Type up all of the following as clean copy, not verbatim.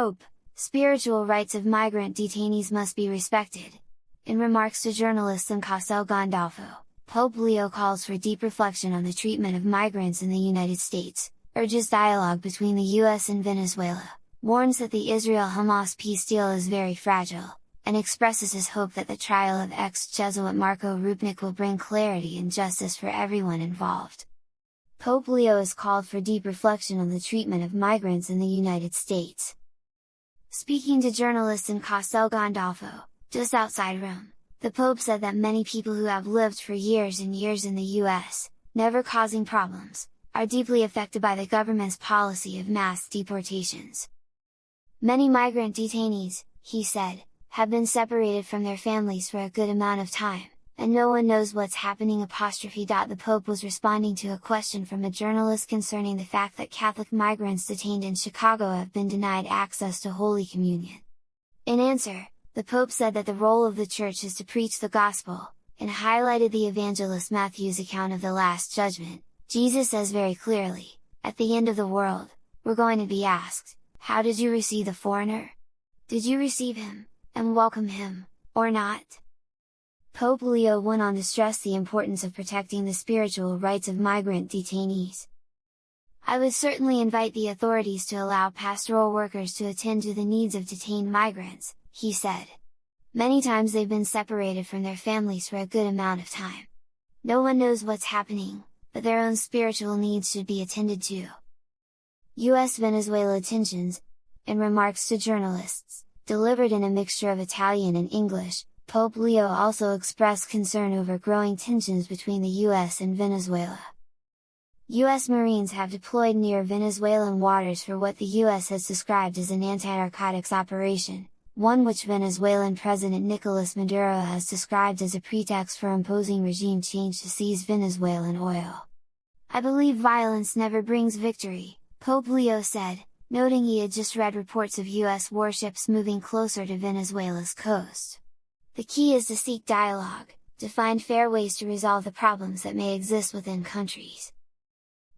Pope, spiritual rights of migrant detainees must be respected. In remarks to journalists in Castel Gandolfo, Pope Leo calls for deep reflection on the treatment of migrants in the United States, urges dialogue between the US and Venezuela, warns that the Israel-Hamas peace deal is very fragile, and expresses his hope that the trial of ex-Jesuit Marco Rupnik will bring clarity and justice for everyone involved. Pope Leo has called for deep reflection on the treatment of migrants in the United States. Speaking to journalists in Castel Gandolfo, just outside Rome, the Pope said that many people who have lived for years and years in the US, never causing problems, are deeply affected by the government's policy of mass deportations. Many migrant detainees, he said, have been separated from their families for a good amount of time, and no one knows what's happening. The Pope was responding to a question from a journalist concerning the fact that Catholic migrants detained in Chicago have been denied access to Holy Communion. In answer, the Pope said that the role of the Church is to preach the Gospel, and highlighted the evangelist Matthew's account of the Last Judgment. Jesus says very clearly, at the end of the world, we're going to be asked, how did you receive the foreigner? Did you receive him, and welcome him, or not? Pope Leo went on to stress the importance of protecting the spiritual rights of migrant detainees. I would certainly invite the authorities to allow pastoral workers to attend to the needs of detained migrants, he said. Many times they've been separated from their families for a good amount of time. No one knows what's happening, but their own spiritual needs should be attended to. US-Venezuela tensions. In remarks to journalists, delivered in a mixture of Italian and English, Pope Leo also expressed concern over growing tensions between the US and Venezuela. US Marines have deployed near Venezuelan waters for what the US has described as an anti-narcotics operation, one which Venezuelan President Nicolas Maduro has described as a pretext for imposing regime change to seize Venezuelan oil. I believe violence never brings victory, Pope Leo said, noting he had just read reports of US warships moving closer to Venezuela's coast. The key is to seek dialogue, to find fair ways to resolve the problems that may exist within countries.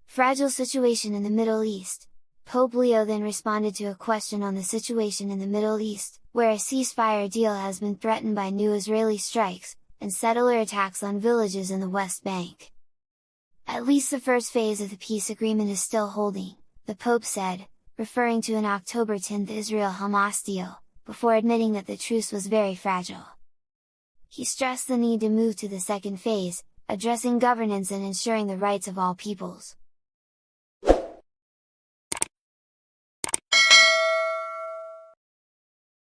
Fragile situation in the Middle East. Pope Leo then responded to a question on the situation in the Middle East, where a ceasefire deal has been threatened by new Israeli strikes, and settler attacks on villages in the West Bank. At least the first phase of the peace agreement is still holding, the Pope said, referring to an October 10 Israel-Hamas deal, before admitting that the truce was very fragile. He stressed the need to move to the second phase, addressing governance and ensuring the rights of all peoples.